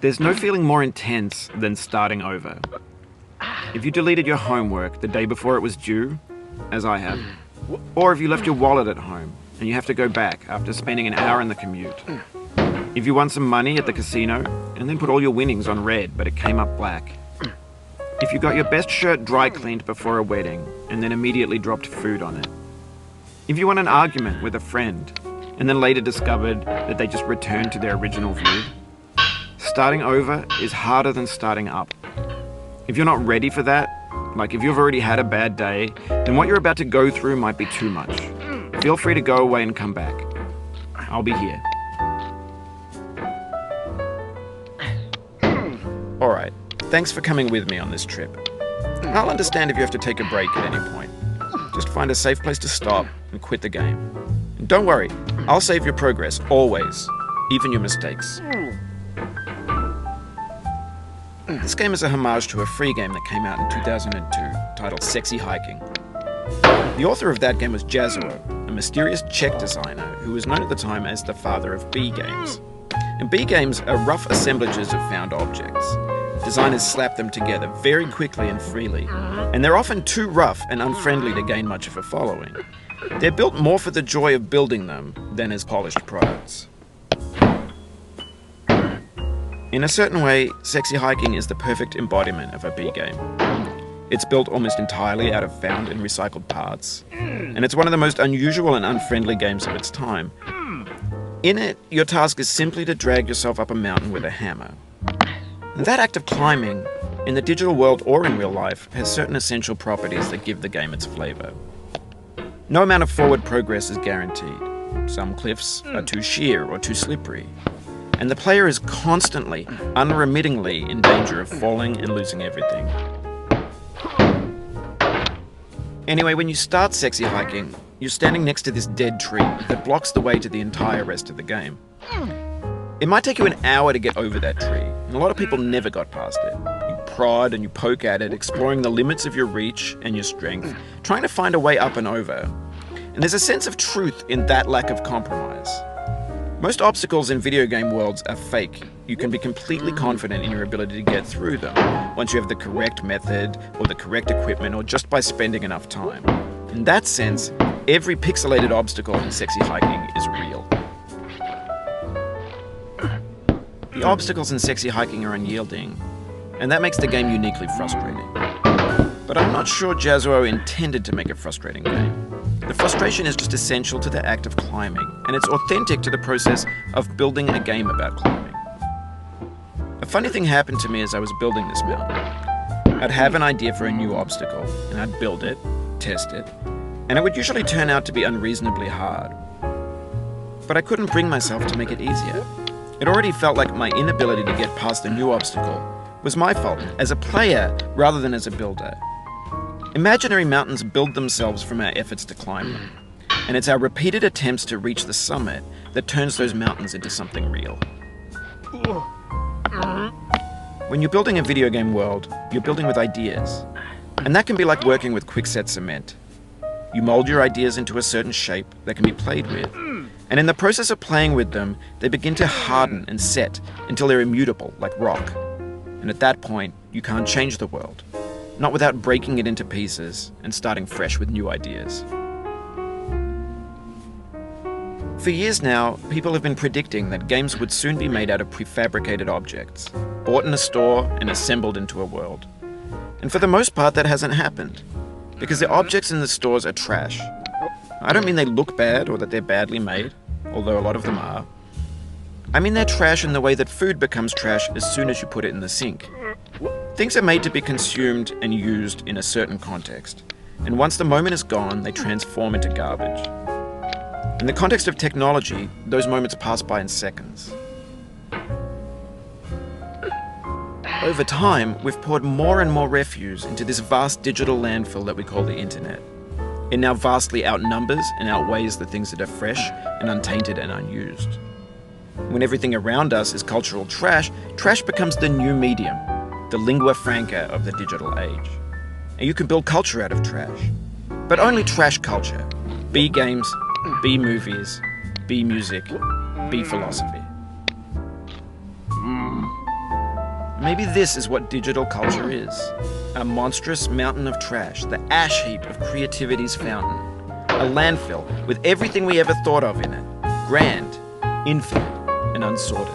There's no feeling more intense than starting over. If you deleted your homework the day before it was due, as I have, or if you left your wallet at home and you have to go back after spending an hour in the commute. If you won some money at the casino and then put all your winnings on red but it came up black. If you got your best shirt dry cleaned before a wedding and then immediately dropped food on it. If you won an argument with a friend and then later discovered that they just returned to their original view. Starting over is harder than starting up. If you're not ready for that, like if you've already had a bad day, then what you're about to go through might be too much. Feel free to go away and come back. I'll be here. Alright, thanks for coming with me on this trip. I'll understand if you have to take a break at any point. Just find a safe place to stop and quit the game. And don't worry, I'll save your progress, always, even your mistakes. This game is a homage to a free game that came out in 2002, titled Sexy Hiking. The author of that game was Jazzuo, a mysterious Czech designer who was known at the time as the father of B games. And B games are rough assemblages of found objects. Designers slap them together very quickly and freely, and they're often too rough and unfriendly to gain much of a following. They're built more for the joy of building them than as polished products. In a certain way, Sexy Hiking is the perfect embodiment of a B game. It's built almost entirely out of found and recycled parts, and it's one of the most unusual and unfriendly games of its time. In it, your task is simply to drag yourself up a mountain with a hammer. And that act of climbing, in the digital world or in real life, has certain essential properties that give the game its flavor. No amount of forward progress is guaranteed. Some cliffs are too sheer or too slippery. And the player is constantly, unremittingly in danger of falling and losing everything. Anyway, when you start Sexy Hiking, you're standing next to this dead tree that blocks the way to the entire rest of the game. It might take you an hour to get over that tree, and a lot of people never got past it. You prod and you poke at it, exploring the limits of your reach and your strength, trying to find a way up and over. And there's a sense of truth in that lack of compromise. Most obstacles in video game worlds are fake. You can be completely confident in your ability to get through them once you have the correct method or the correct equipment or just by spending enough time. In that sense, every pixelated obstacle in Sexy Hiking is real. The obstacles in Sexy Hiking are unyielding, and that makes the game uniquely frustrating. But I'm not sure Jazzuo intended to make a frustrating game. The frustration is just essential to the act of climbing, and it's authentic to the process of building a game about climbing. A funny thing happened to me as I was building this mountain. I'd have an idea for a new obstacle, and I'd build it, test it, and it would usually turn out to be unreasonably hard. But I couldn't bring myself to make it easier. It already felt like my inability to get past a new obstacle was my fault as a player rather than as a builder. Imaginary mountains build themselves from our efforts to climb them, and it's our repeated attempts to reach the summit that turns those mountains into something real. When you're building a video game world, you're building with ideas, and that can be like working with quickset cement. You mold your ideas into a certain shape that can be played with, and in the process of playing with them, they begin to harden and set until they're immutable, like rock. And at that point, you can't change the world. Not without breaking it into pieces and starting fresh with new ideas. For years now, people have been predicting that games would soon be made out of prefabricated objects, bought in a store and assembled into a world. And for the most part, that hasn't happened, because the objects in the stores are trash. I don't mean they look bad or that they're badly made, although a lot of them are. I mean they're trash in the way that food becomes trash as soon as you put it in the sink. Things are made to be consumed and used in a certain context, and once the moment is gone, they transform into garbage. In the context of technology, those moments pass by in seconds. Over time, we've poured more and more refuse into this vast digital landfill that we call the internet. It now vastly outnumbers and outweighs the things that are fresh and untainted and unused. When everything around us is cultural trash, trash becomes the new medium, the lingua franca of the digital age. And you can build culture out of trash. But only trash culture. B games, B movies, B music, B philosophy. Maybe this is what digital culture is. A monstrous mountain of trash, the ash heap of creativity's fountain. A landfill with everything we ever thought of in it. Grand, infinite, and unsorted.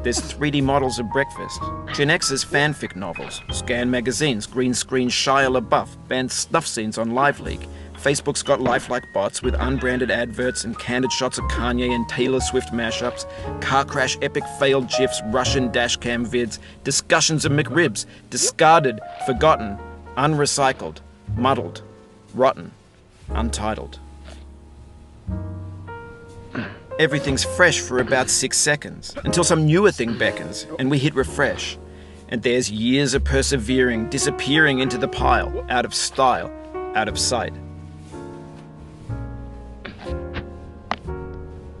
There's 3D models of breakfast, Gen X's fanfic novels, scan magazines, green screen Shia LaBeouf, banned snuff scenes on LiveLeak. Facebook's got lifelike bots with unbranded adverts and candid shots of Kanye and Taylor Swift mashups, car crash epic failed GIFs, Russian dashcam vids, discussions of McRibs, discarded, forgotten, unrecycled, muddled, rotten, untitled. Everything's fresh for about 6 seconds, until some newer thing beckons, and we hit refresh. And there's years of persevering, disappearing into the pile, out of style, out of sight.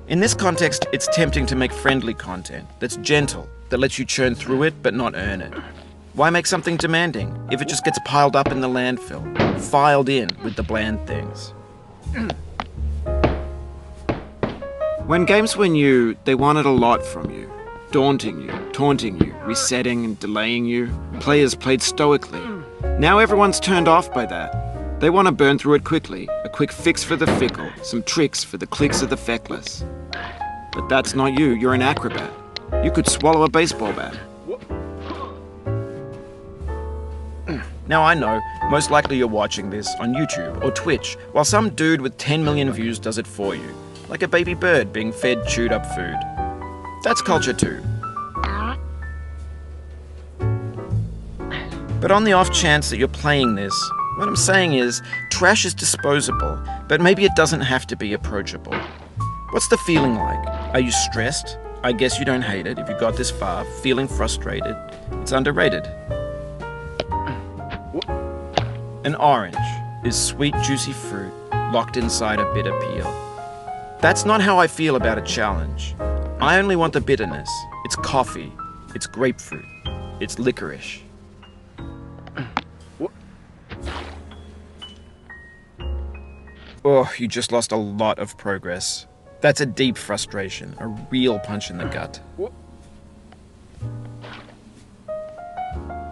In this context, it's tempting to make friendly content that's gentle, that lets you churn through it but not earn it. Why make something demanding if it just gets piled up in the landfill, filed in with the bland things? When games were new, they wanted a lot from you. Daunting you, taunting you, resetting and delaying you. Players played stoically. Now everyone's turned off by that. They want to burn through it quickly, a quick fix for the fickle, some tricks for the clicks of the feckless. But that's not you, you're an acrobat. You could swallow a baseball bat. Now I know, most likely you're watching this on YouTube or Twitch, while some dude with 10 million views does it for you, like a baby bird being fed chewed up food. That's culture too. But on the off chance that you're playing this, what I'm saying is, trash is disposable, but maybe it doesn't have to be approachable. What's the feeling like? Are you stressed? I guess you don't hate it if you got this far. Feeling frustrated? It's underrated. An orange is sweet, juicy fruit locked inside a bitter peel. That's not how I feel about a challenge. I only want the bitterness. It's coffee. It's grapefruit. It's licorice. Oh, you just lost a lot of progress. That's a deep frustration, a real punch in the gut.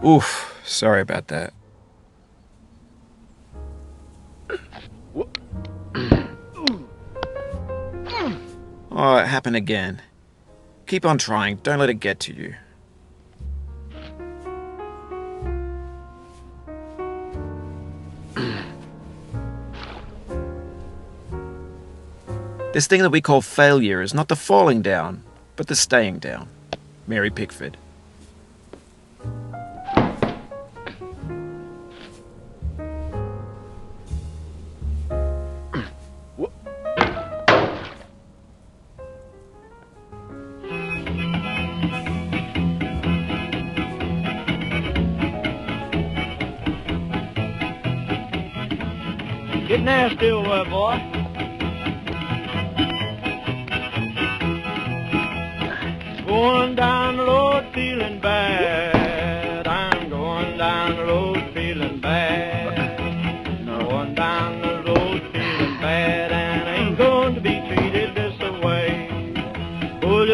Oof, sorry about that. Oh, it happened again. Keep on trying, don't let it get to you. This thing that we call failure is not the falling down, but the staying down. Mary Pickford. Get nasty over there, boy. Going down the road feeling bad. I'm going down the road feeling bad. Going down the road feeling bad, and I ain't going to be treated this way. Oh,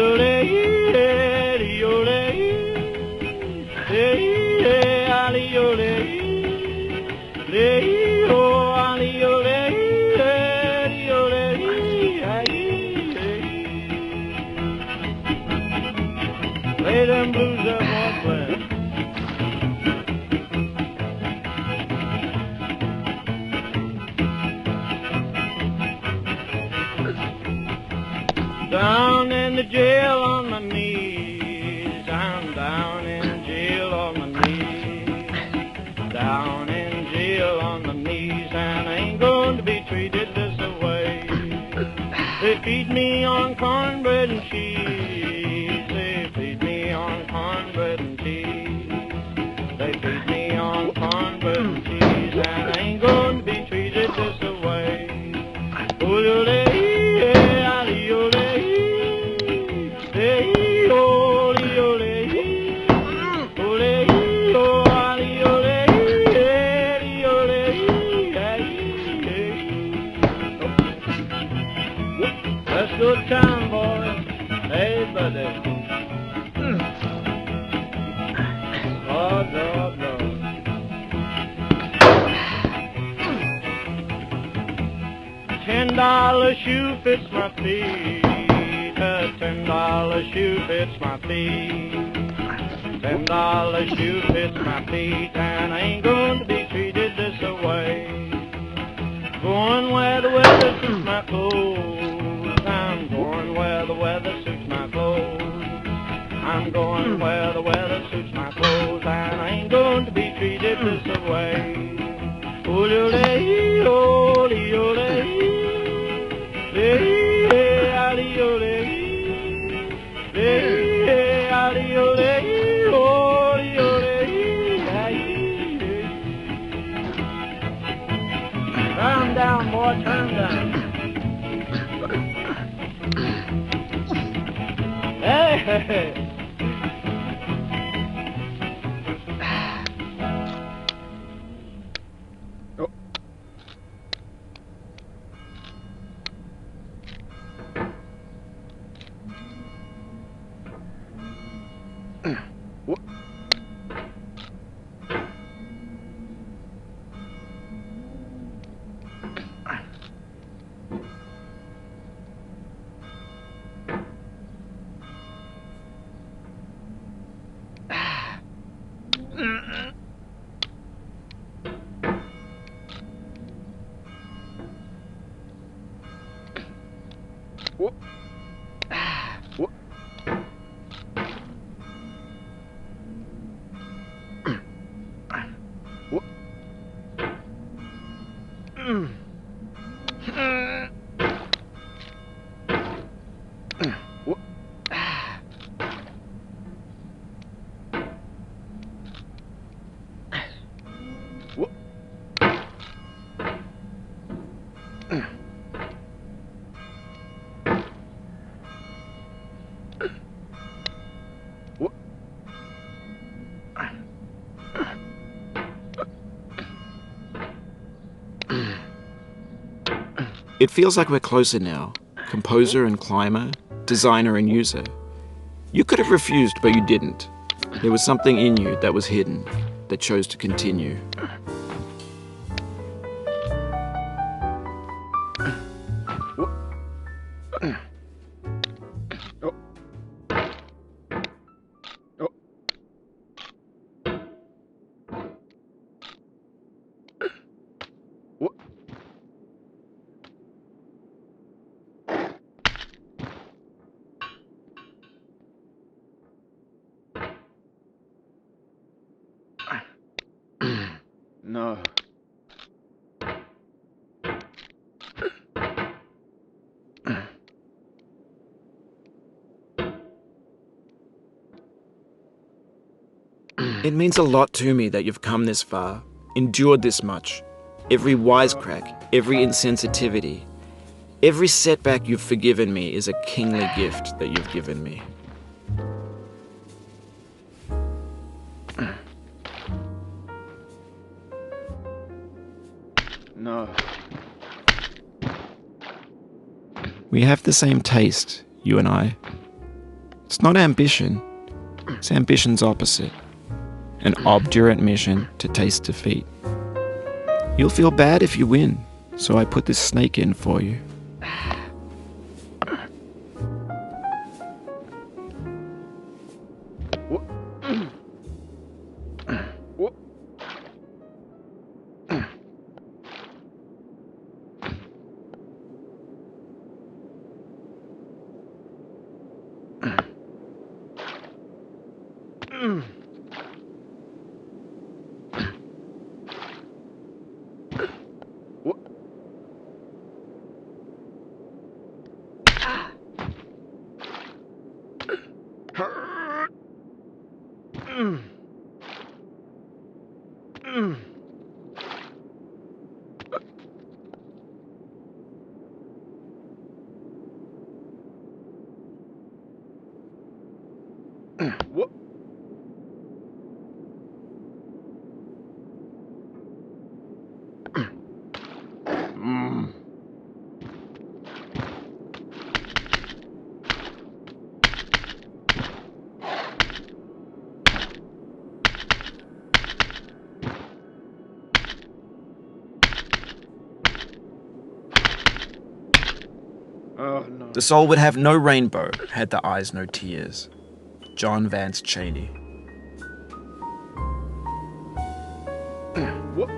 play them blues up on play. Down in the jail on my knees. I'm down in jail on my knees. Down in jail on my knees, and I ain't going to be treated this way. They feed me on cornbread and cheese. They feed me on cornbread and cheese. They feed me on cornbread and cheese, and I ain't going to be treated this way. good time, boys. Hey, buddy. Lord, Lord, Lord. $10 shoe fits my feet. A $10 shoe fits my feet. $10 shoe fits my feet, and I ain't going to be treated this way. Going where the weather suits my clothes. I'm going where the weather suits my clothes. I'm going where the weather suits my clothes, and I ain't going to be treated this way. Turn down, boy, turn down. Hey, hey, hey. It feels like we're closer now, composer and climber, designer and user. You could have refused, but you didn't. There was something in you that was hidden, that chose to continue. No. It means a lot to me that you've come this far, endured this much. Every wisecrack, every insensitivity, every setback you've forgiven me is a kingly gift that you've given me. No. We have the same taste, you and I. It's not ambition, it's ambition's opposite. An obdurate mission to taste defeat. You'll feel bad if you win, so I put this snake in for you. What? Oh, no. The soul would have no rainbow, had the eyes no tears. John Vance Cheney. What?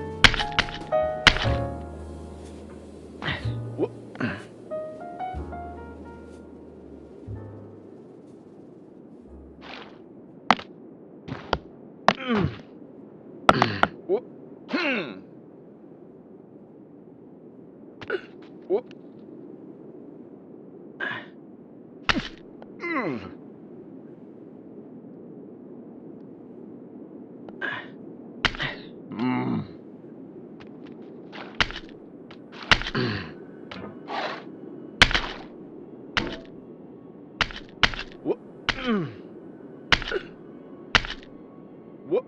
What? What? What? What? What?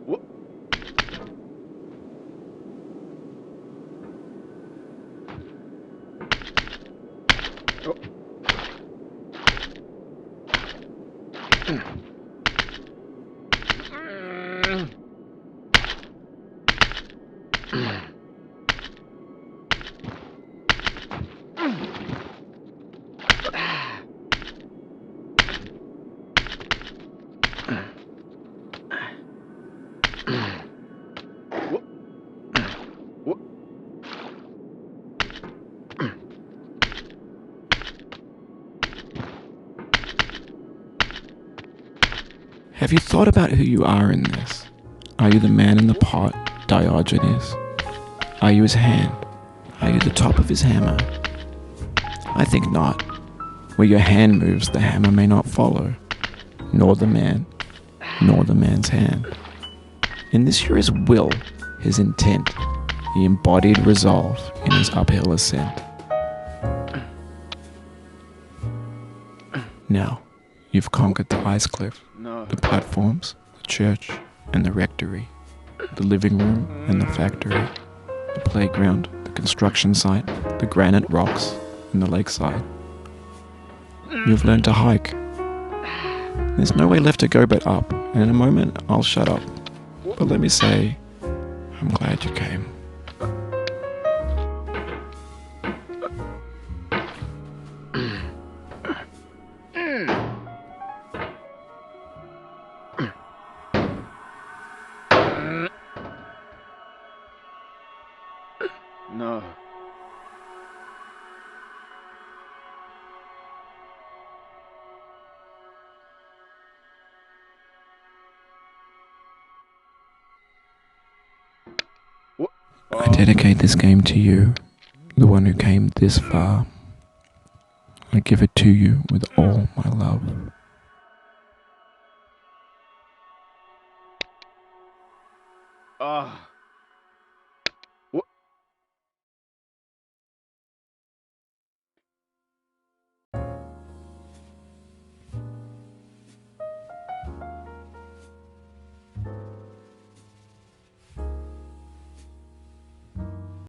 What? What? Oh. What? Have you thought about who you are in this? Are you the man in the pot, Diogenes? Are you his hand? Are you the top of his hammer? I think not. Where your hand moves, the hammer may not follow, nor the man, nor the man's hand. In this you're his will, his intent, the embodied resolve in his uphill ascent. Now, you've conquered the ice cliff, No. the platforms, the church, and the rectory, the living room and the factory, the playground, the construction site, the granite rocks, and the lakeside. You've learned to hike. There's no way left to go but up, and in a moment I'll shut up. But let me say, I'm glad you came. No. What? I dedicate this game to you, the one who came this far. I give it to you with all my love. Oh.